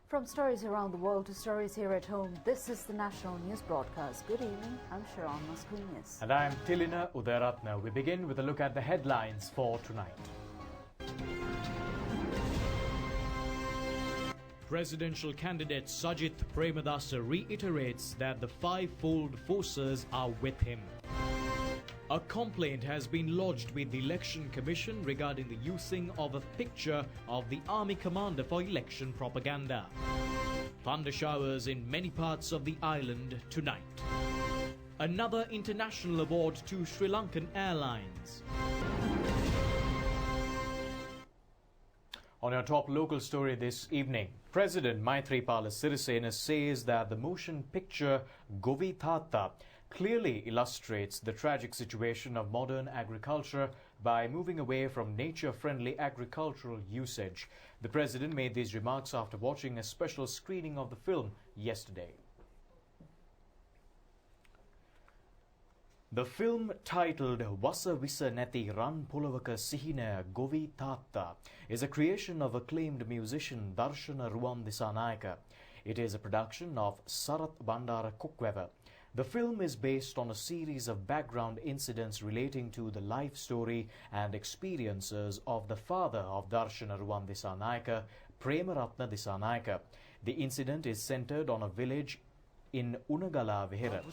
From stories around the world to stories here at home, this is the National News Broadcast. Good evening, I'm Sharon Masquinius. And I'm Tilina Udayaratna. We begin with a look at the headlines for tonight. Presidential candidate Sajith Premadasa reiterates that the five-fold forces are with him. A complaint has been lodged with the Election Commission regarding the using of a picture of the army commander for election propaganda. Thunder showers in many parts of the island tonight. Another international award to Sri Lankan Airlines. On your top local story this evening, President Maithripala Sirisena says that the motion picture Govi Thatta clearly illustrates the tragic situation of modern agriculture by moving away from nature-friendly agricultural usage. The president made these remarks after watching a special screening of the film yesterday. The film, titled Wasa Wisa Neti Ran Pulavaka Sihina Govi Thatta, is a creation of acclaimed musician Darshana Ruwan Disanayaka. It is a production of Sarath Bandara Kukweva. The film is based on a series of background incidents relating to the life story and experiences of the father of Darshana Ruwan Disanayaka, Premaratna Disanayaka. The incident is centered on a village in Unagala Vihara.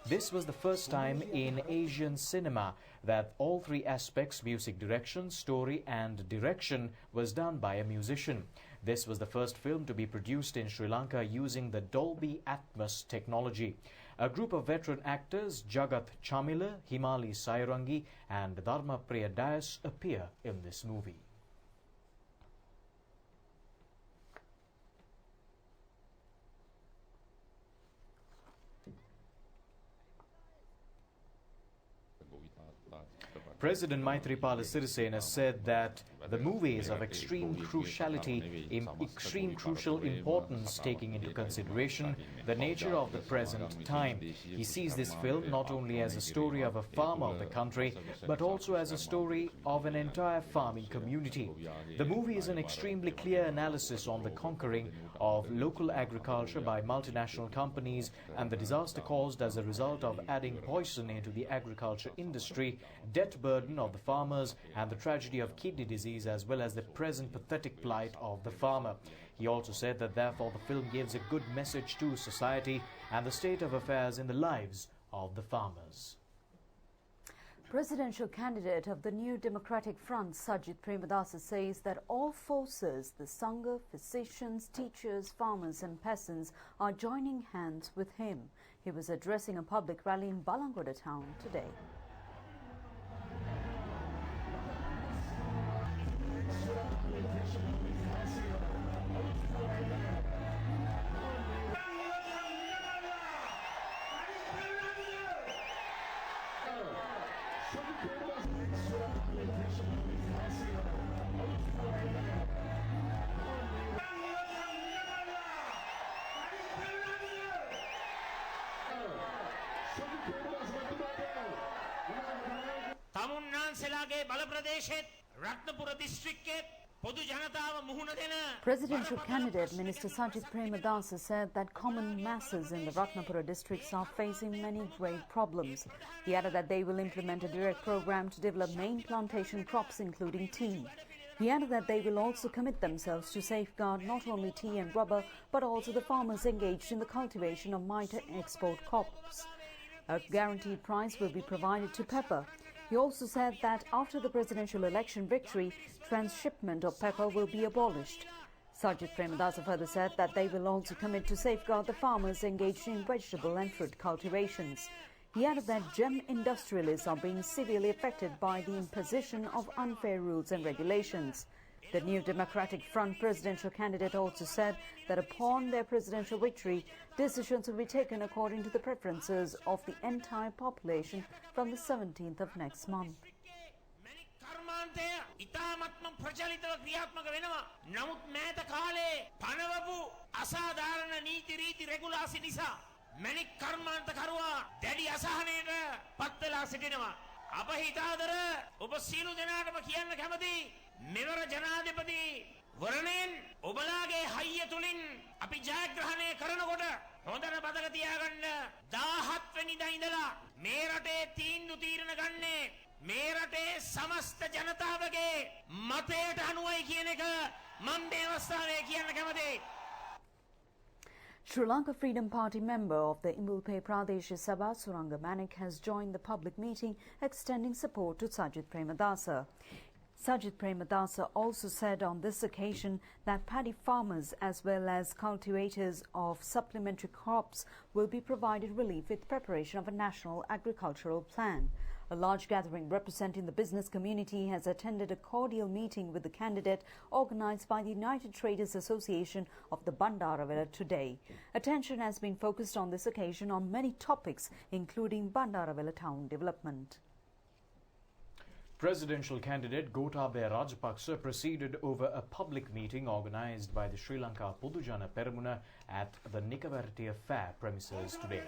This was the first time in Asian cinema that all three aspects, music direction, story and direction, was done by a musician. This was the first film to be produced in Sri Lanka using the Dolby Atmos technology. A group of veteran actors, Jagat Chamila, Himali Sairangi and Dharma Priya Dias, appear in this movie. President Maithripala Sirisena said that the movie is of extreme crucial importance, taking into consideration the nature of the present time. He sees this film not only as a story of a farmer of the country, but also as a story of an entire farming community. The movie is an extremely clear analysis on the conquering of local agriculture by multinational companies and the disaster caused as a result of adding poison into the agriculture industry, debt burden of the farmers and the tragedy of kidney disease, as well as the present pathetic plight of the farmer. He also said that therefore the film gives a good message to society and the state of affairs in the lives of the farmers. Presidential candidate of the New Democratic Front, Sajith Premadasa, says that all forces, the Sangha, physicians, teachers, farmers and peasants, are joining hands with him. He was addressing a public rally in Balangoda town today. Presidential candidate Minister Sajith Premadasa said that common masses in the Ratnapura districts are facing many grave problems. He added that they will implement a direct program to develop main plantation crops including tea. He added that they will also commit themselves to safeguard not only tea and rubber but also the farmers engaged in the cultivation of minor export crops. A guaranteed price will be provided to pepper. He also said that after the presidential election victory, transshipment of pepper will be abolished. Sajith Premadasa further said that they will also commit to safeguard the farmers engaged in vegetable and fruit cultivations. He added that gem industrialists are being severely affected by the imposition of unfair rules and regulations. The New Democratic Front presidential candidate also said that upon their presidential victory, decisions will be taken according to the preferences of the entire population from the 17th of next month. අප හිතාදර ඔබ සියලු දෙනාටම කියන්න කැමති මෙවර ජනාධිපති වරණයෙන් ඔබලාගේ හයිය තුලින් අපි ජයග්‍රහණය කරනකොට හොඳට මතක තියාගන්න 17 වෙනිදා ඉඳලා මේ රටේ තීන්දුව තීරණ ගන්නේ මේ රටේ සමස්ත ජනතාවගේ මතයට අනුවයි කියන එක මම මේ අවස්ථාවේ කියන්න කැමතියි. Sri Lanka Freedom Party member of the Imbulpe Pradesh Sabha Suranga Manik has joined the public meeting extending support to Sajid Premadasa. Sajid Premadasa also said on this occasion that paddy farmers as well as cultivators of supplementary crops will be provided relief with preparation of a national agricultural plan. A large gathering representing the business community has attended a cordial meeting with the candidate organised by the United Traders Association of the Bandaravela today. Attention has been focused on this occasion on many topics, including Bandaravela town development. Presidential candidate Gotabaya Rajapaksa proceeded over a public meeting organised by the Sri Lanka Podujana Peramuna at the Nikavaratiya Fair premises today.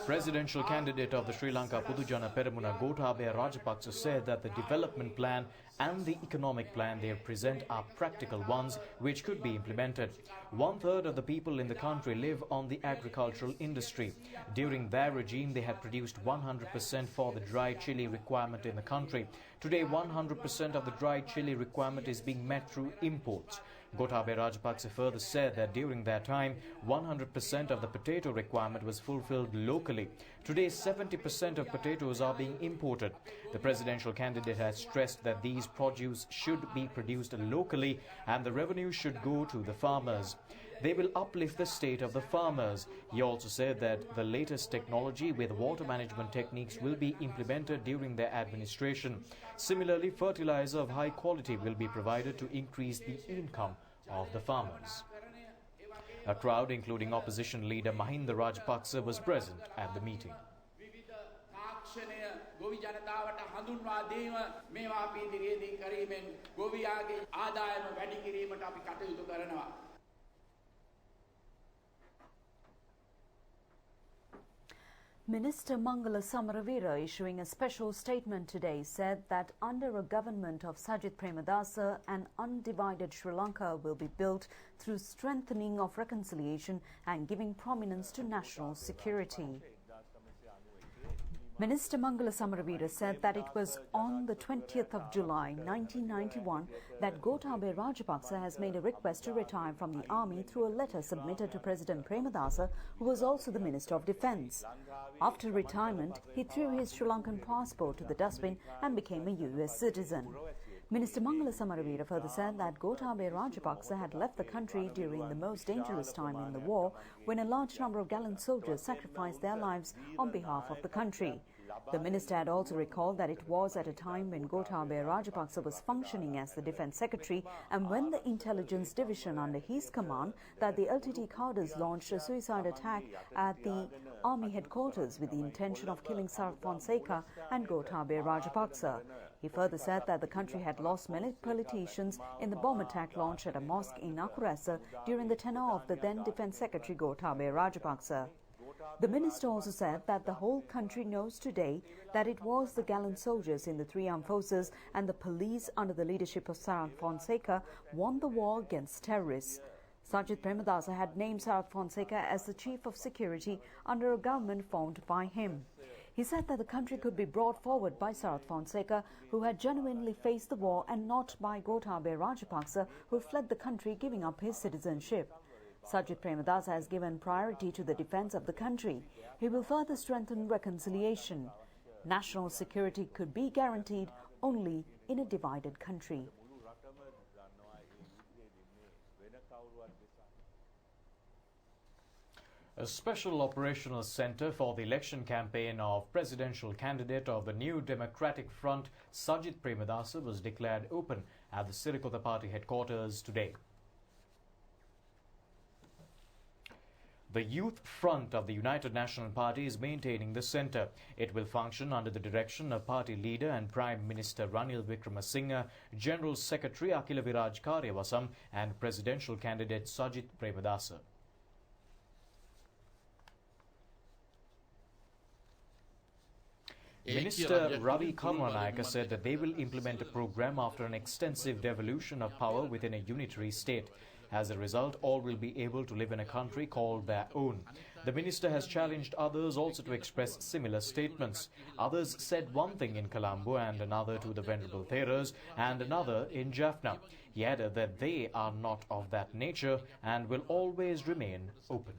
Presidential candidate of the Sri Lanka Podujana Peramuna Gotabaya Rajapaksa said that the development plan and the economic plan they present are practical ones which could be implemented. 1/3 of the people in the country live on the agricultural industry. During their regime, they had produced 100% for the dry chili requirement in the country. Today, 100% of the dry chili requirement is being met through imports. Gotabaya Rajapaksa further said that during that time, 100% of the potato requirement was fulfilled locally. Today, 70% of potatoes are being imported. The presidential candidate has stressed that these produce should be produced locally and the revenue should go to the farmers. They will uplift the state of the farmers. He also said that the latest technology with water management techniques will be implemented during their administration. Similarly, fertilizer of high quality will be provided to increase the income of the farmers. A crowd, including opposition leader Mahinda Rajapaksa, was present at the meeting. ගොවි ජනතාවට හඳුන්වා දීම මේවා අපි ඉදිරියේදී කරීමෙන් ගොවියාගේ ආදායම වැඩි කිරීමට අපි කටයුතු කරනවා. Minister Mangala Samaravira, issuing a special statement today, said that under a government of Sajid Premadasa, an undivided Sri Lanka will be built through strengthening of reconciliation and giving prominence to national security. Minister Mangala Samaravira said that it was on the 20th of July 1991 that Gotabaya Rajapaksa has made a request to retire from the army through a letter submitted to President Premadasa, who was also the Minister of Defence. After retirement, he threw his Sri Lankan passport to the dustbin and became a US citizen. Minister Mangala Samaravira further said that Gotabaya Rajapaksa had left the country during the most dangerous time in the war, when a large number of gallant soldiers sacrificed their lives on behalf of the country. The minister had also recalled that it was at a time when Gotabaya Rajapaksa was functioning as the Defence Secretary and when the intelligence division under his command that the LTT cadres launched a suicide attack at the army headquarters with the intention of killing Sarath Fonseca and Gotabaya Rajapaksa. He further said that the country had lost many politicians in the bomb attack launched at a mosque in Akurasa during the tenure of the then Defence Secretary Gotabaya Rajapaksa. The minister also said that the whole country knows today that it was the gallant soldiers in the three armed forces and the police under the leadership of Sarath Fonseca won the war against terrorists. Sajid Premadasa had named Sarath Fonseca as the Chief of Security under a government formed by him. He said that the country could be brought forward by Sarath Fonseca, who had genuinely faced the war, and not by Gotabaya Rajapaksa, who fled the country giving up his citizenship. Sajid Premadasa has given priority to the defence of the country. He will further strengthen reconciliation. National security could be guaranteed only in a divided country. A special operational centre for the election campaign of presidential candidate of the New Democratic Front, Sajid Premadasa, was declared open at the Sirikota Party headquarters today. The Youth Front of the United National Party is maintaining the centre. It will function under the direction of party leader and Prime Minister Ranil Wickremesinghe, General Secretary Akila Viraj Karyawasam and presidential candidate Sajid Premadasa. Minister Ravi Karunanika said that they will implement a program after an extensive devolution of power within a unitary state. As a result, all will be able to live in a country called their own. The minister has challenged others also to express similar statements. Others said one thing in Colombo and another to the Venerable Theras and another in Jaffna. He added that they are not of that nature and will always remain open.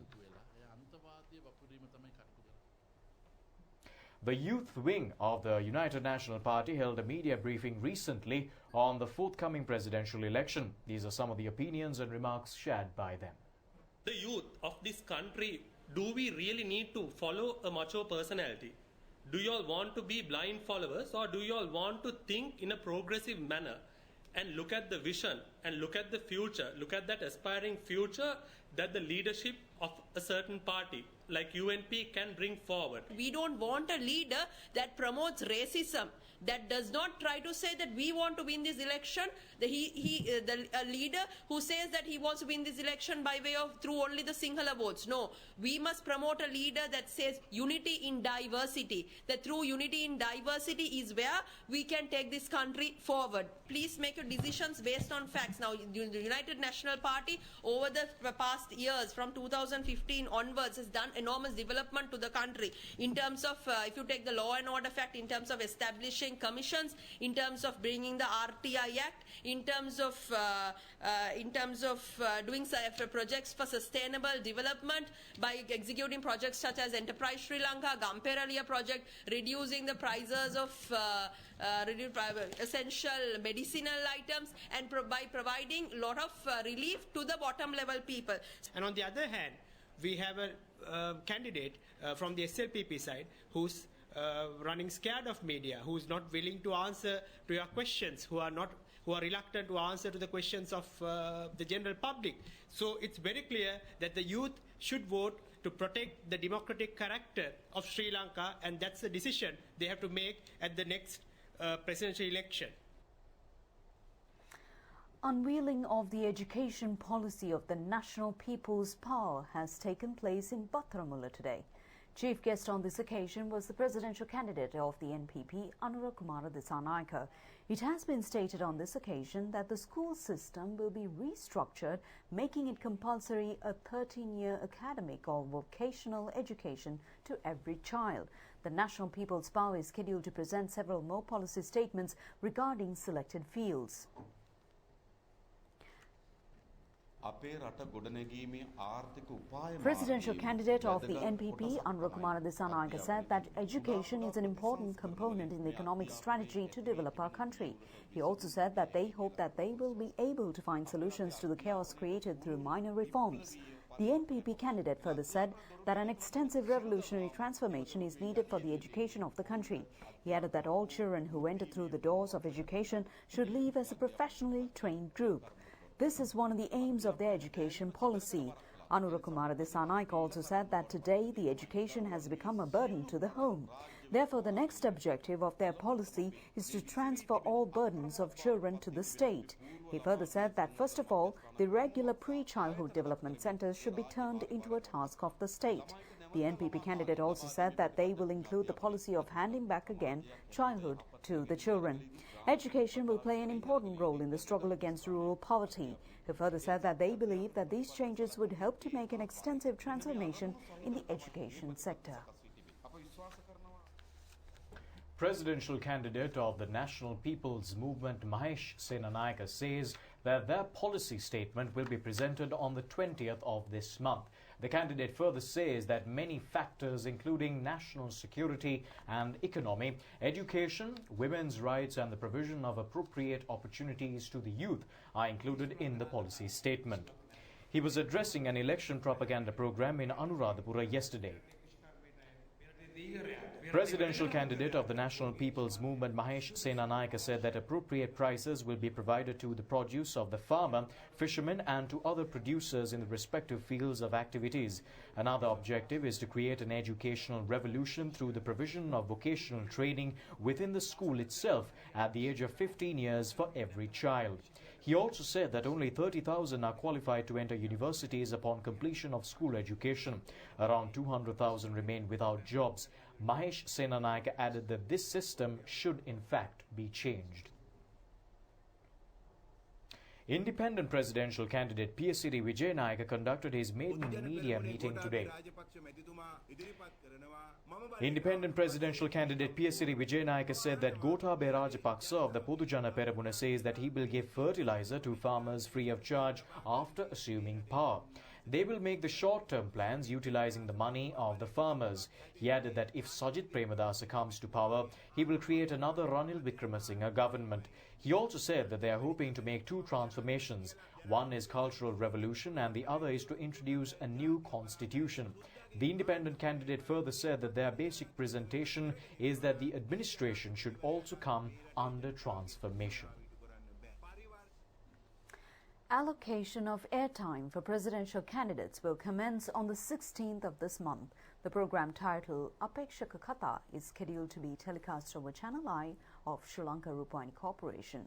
The youth wing of the United National Party held a media briefing recently on the forthcoming presidential election. These are some of the opinions and remarks shared by them. The youth of this country, do we really need to follow a macho personality? Do you all want to be blind followers, or do you all want to think in a progressive manner and look at the vision and look at the future, look at that aspiring future that the leadership of a certain party like UNP can bring forward? We don't want a leader that promotes racism, that does not try to say that we want to win this election. A leader who says that he wants to win this election by way of through only the Sinhala votes. No, we must promote a leader that says unity in diversity. That through unity in diversity is where we can take this country forward. Please make your decisions based on facts. Now, the United National Party over the past years, from 2015 onwards, has done enormous development to the country in terms of, if you take the law and order fact, in terms of establishing commissions, in terms of bringing the RTI Act, in terms of doing projects for sustainable development by executing projects such as Enterprise Sri Lanka, Gamperalia project, reducing the prices of essential medicinal items, and by providing a lot of relief to the bottom level people. And on the other hand, we have a candidate from the SLPP side who's running scared of media, who's not willing to answer to your questions, who are reluctant to answer to the questions of the general public. So it's very clear that the youth should vote to protect the democratic character of Sri Lanka, and that's the decision they have to make at the next presidential election. Unveiling of the education policy of the National People's Power has taken place in Battaramulla today. Chief guest on this occasion was the presidential candidate of the NPP, Anurakkumara Dissanayake. It has been stated on this occasion that the school system will be restructured, making it compulsory a 13-year academic or vocational education to every child. The National People's Power is scheduled to present several more policy statements regarding selected fields. Presidential candidate of the NPP, Anurakkumara Dissanayake, said that education is an important component in the economic strategy to develop our country. He also said that they hope that they will be able to find solutions to the chaos created through minor reforms. The NPP candidate further said that an extensive revolutionary transformation is needed for the education of the country. He added that all children who enter through the doors of education should leave as a professionally trained group. This is one of the aims of their education policy. Anurakkumara Dissanayake also said that today the education has become a burden to the home. Therefore, the next objective of their policy is to transfer all burdens of children to the state. He further said that, first of all, the regular pre-childhood development centres should be turned into a task of the state. The NPP candidate also said that they will include the policy of handing back again childhood to the children. Education will play an important role in the struggle against rural poverty. He further said that they believe that these changes would help to make an extensive transformation in the education sector. Presidential candidate of the National People's Movement, Mahesh Senanayake, says that their policy statement will be presented on the 20th of this month. The candidate further says that many factors, including national security and economy, education, women's rights and the provision of appropriate opportunities to the youth, are included in the policy statement. He was addressing an election propaganda program in Anuradhapura yesterday. Presidential candidate of the National People's Movement, Mahesh Senanayake, said that appropriate prices will be provided to the produce of the farmer, fishermen and to other producers in the respective fields of activities. Another objective is to create an educational revolution through the provision of vocational training within the school itself at the age of 15 years for every child. He also said that only 30,000 are qualified to enter universities upon completion of school education. Around 200,000 remain without jobs. Mahesh Senanayake added that this system should in fact be changed. Independent presidential candidate PSCD Vijayanayake conducted his maiden media meeting today. Independent presidential candidate PSCD Vijayanayake said that Gotabaya Rajapaksa of the Podujana Peramuna says that he will give fertilizer to farmers free of charge after assuming power. They will make the short-term plans utilizing the money of the farmers. He added that if Sajith Premadasa comes to power, he will create another Ranil Wickremesinghe government. He also said that they are hoping to make two transformations. One is cultural revolution and the other is to introduce a new constitution. The independent candidate further said that their basic presentation is that the administration should also come under transformation. Allocation of airtime for presidential candidates will commence on the 16th of this month. The program titled Apekshaka Katha is scheduled to be telecast over Channel I of Sri Lanka Rupavahini Corporation.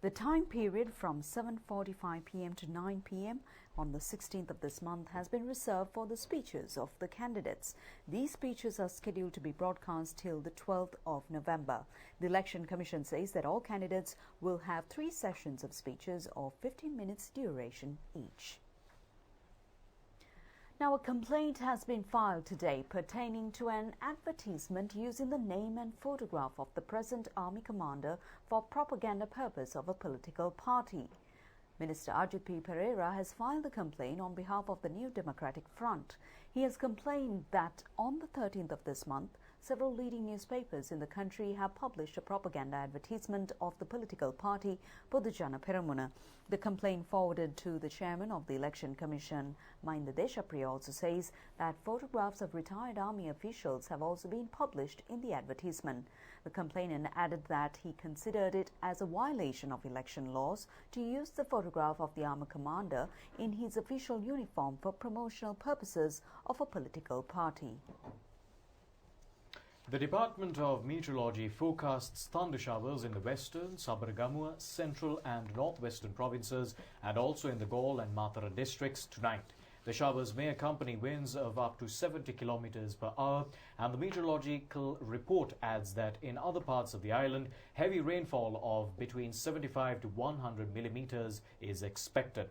The time period from 7:45 p.m. to 9 p.m. on the 16th of this month has been reserved for the speeches of the candidates. These speeches are scheduled to be broadcast till the 12th of November. The Election Commission says that all candidates will have 3 sessions of speeches of 15 minutes duration each. Now, a complaint has been filed today pertaining to an advertisement using the name and photograph of the present Army commander for propaganda purpose of a political party. Minister Ajit P. Pereira has filed the complaint on behalf of the New Democratic Front. He has complained that on the 13th of this month, several leading newspapers in the country have published a propaganda advertisement of the political party Podujana Peramuna. The complaint forwarded to the chairman of the Election Commission, Mahinda Deshapriya, also says that photographs of retired army officials have also been published in the advertisement. The complainant added that he considered it as a violation of election laws to use the photograph of the army commander in his official uniform for promotional purposes of a political party. The Department of Meteorology forecasts thunder showers in the western, Sabaragamuwa, central and northwestern provinces and also in the Galle and Matara districts tonight. The showers may accompany winds of up to 70 kilometers per hour, and the meteorological report adds that in other parts of the island, heavy rainfall of between 75 to 100 millimeters is expected.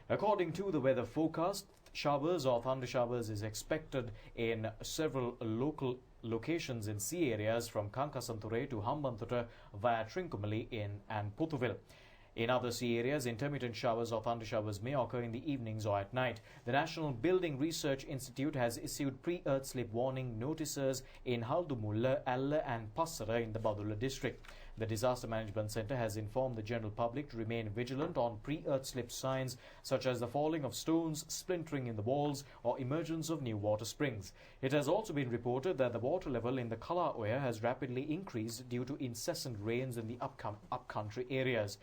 According to the weather forecast, showers or thunder showers is expected in several local locations in sea areas from Kankasanture to Hambantota via Trincomalee and Puthuville. In other sea areas, intermittent showers or thunder showers may occur in the evenings or at night. The National Building Research Institute has issued pre-earth slip warning notices in Haldumulla, Alla and Passara in the Badulla district. The Disaster Management Centre has informed the general public to remain vigilant on pre-earth slip signs such as the falling of stones, splintering in the walls or emergence of new water springs. It has also been reported that the water level in the Kala Oya has rapidly increased due to incessant rains in the upcountry areas.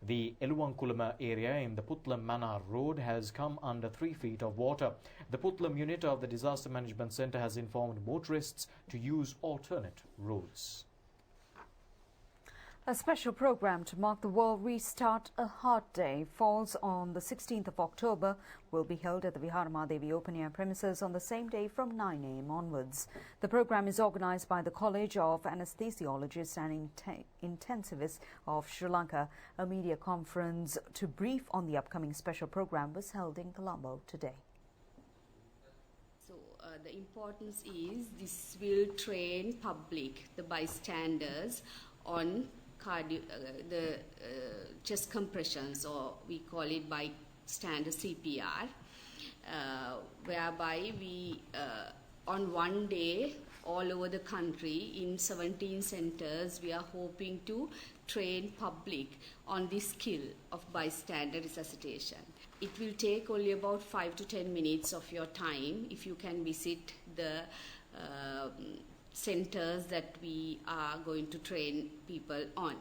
The Eluwankulama area in the Putlam Manar Road has come under 3 feet of water. The Putlam unit of the Disaster Management Centre has informed motorists to use alternate roads. A special program to mark the World Restart a Heart Day falls on the 16th of October will be held at the Viharamadevi open air premises on the same day from 9 a.m. onwards. The program is organised by the College of Anesthesiologists and Intensivists of Sri Lanka. A media conference to brief on the upcoming special program was held in Colombo today. So the importance is this will train public, the bystanders, on the chest compressions, or we call it bystander CPR, whereby we on one day all over the country in 17 centers we are hoping to train public on this skill of bystander resuscitation. It will take only about 5 to 10 minutes of your time if you can visit the centers that we are going to train people on.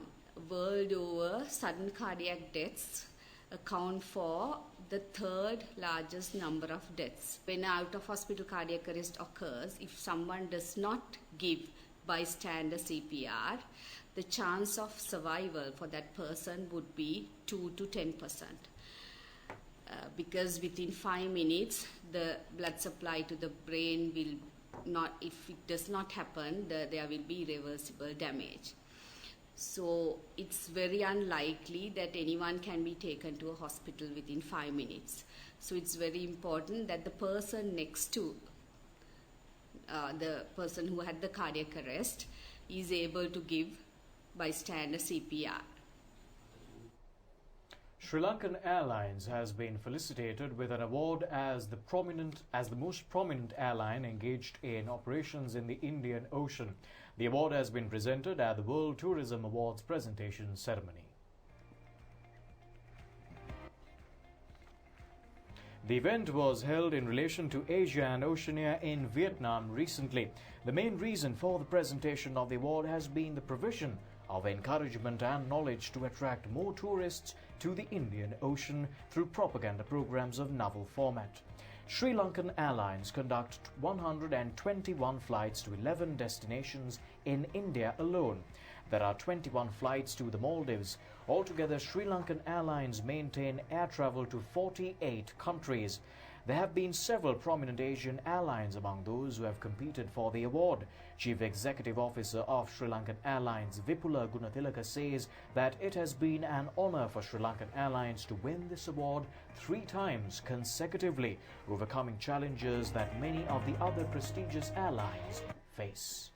World over, sudden cardiac deaths account for the 3rd largest number of deaths. When out of hospital cardiac arrest occurs, if someone does not give bystander CPR, the chance of survival for that person would be 2 to 10%. Because within 5 minutes, the blood supply to the brain will if it does not happen, there will be irreversible damage. So it's very unlikely that anyone can be taken to a hospital within 5 minutes. So it's very important that the person next to the person who had the cardiac arrest is able to give bystander CPR. Sri Lankan Airlines has been felicitated with an award as the most prominent airline engaged in operations in the Indian Ocean. The award has been presented at the World Tourism Awards presentation ceremony. The event was held in relation to Asia and Oceania in Vietnam recently. The main reason for the presentation of the award has been the provision of encouragement and knowledge to attract more tourists to the Indian Ocean through propaganda programs of novel format. Sri Lankan Airlines conduct 121 flights to 11 destinations in India alone. There are 21 flights to the Maldives. Altogether, Sri Lankan Airlines maintain air travel to 48 countries. There have been several prominent Asian airlines among those who have competed for the award. Chief Executive Officer of Sri Lankan Airlines, Vipula Gunatilaka, says that it has been an honour for Sri Lankan Airlines to win this award 3 times consecutively, overcoming challenges that many of the other prestigious airlines face.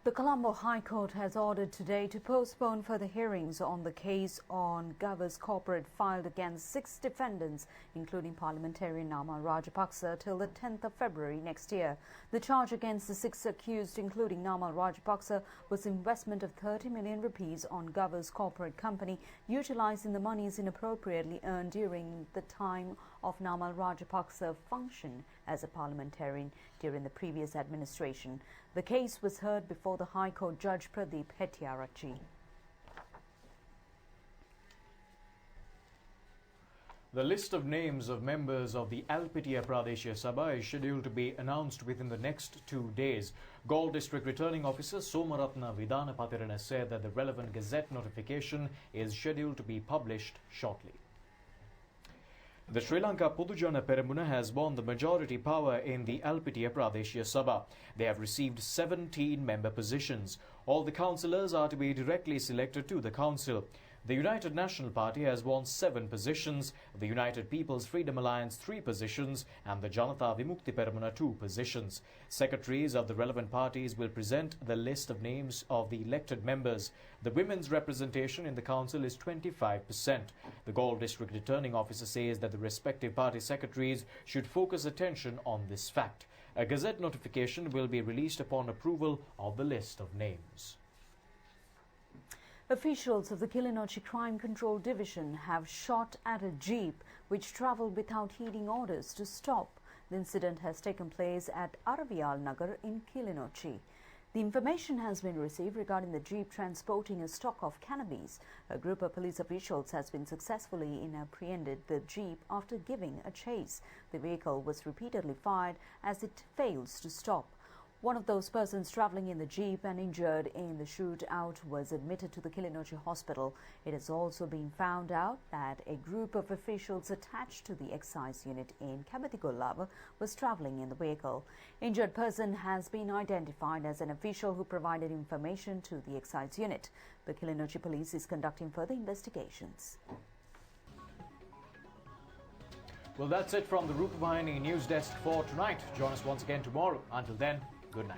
The Colombo High Court has ordered today to postpone further hearings on the case on Govers Corporate filed against 6 defendants, including parliamentarian Namal Rajapaksa, till the 10th of February next year. The charge against the 6 accused, including Namal Rajapaksa, was investment of 30 million rupees on Govers Corporate Company, utilising the monies inappropriately earned during the time of Namal Rajapaksa function as a parliamentarian during the previous administration. The case was heard before the High Court Judge Pradeep Hettiarachchi. The list of names of members of the Alpitiya Pradeshya Sabha is scheduled to be announced within the next 2 days. Galle District Returning Officer Somaratna Vidanapatirana said that the relevant Gazette notification is scheduled to be published shortly. The Sri Lanka Podujana Peramuna has won the majority power in the Alpitiya Pradeshya Sabha. They have received 17 member positions. All the councillors are to be directly selected to the council. The United National Party has won 7 positions, the United People's Freedom Alliance 3 positions, and the Janata Vimukti Peramuna 2 positions. Secretaries of the relevant parties will present the list of names of the elected members. The women's representation in the council is 25%. The Galle District Returning Officer says that the respective party secretaries should focus attention on this fact. A Gazette notification will be released upon approval of the list of names. Officials of the Kilinochchi Crime Control Division have shot at a jeep which travelled without heeding orders to stop. The incident has taken place at Araviyal Nagar in Kilinochchi. The information has been received regarding the jeep transporting a stock of cannabis. A group of police officials has been successfully apprehended the jeep after giving a chase. The vehicle was repeatedly fired as it fails to stop. One of those persons travelling in the jeep and injured in the shootout was admitted to the Kilinochchi hospital. It has also been found out that a group of officials attached to the excise unit in Kabatigolava was travelling in the vehicle. Injured person has been identified as an official who provided information to the excise unit. The Kilinochchi police is conducting further investigations. Well, that's it from the Rupavahini News Desk for tonight. Join us once again tomorrow. Until then, good night.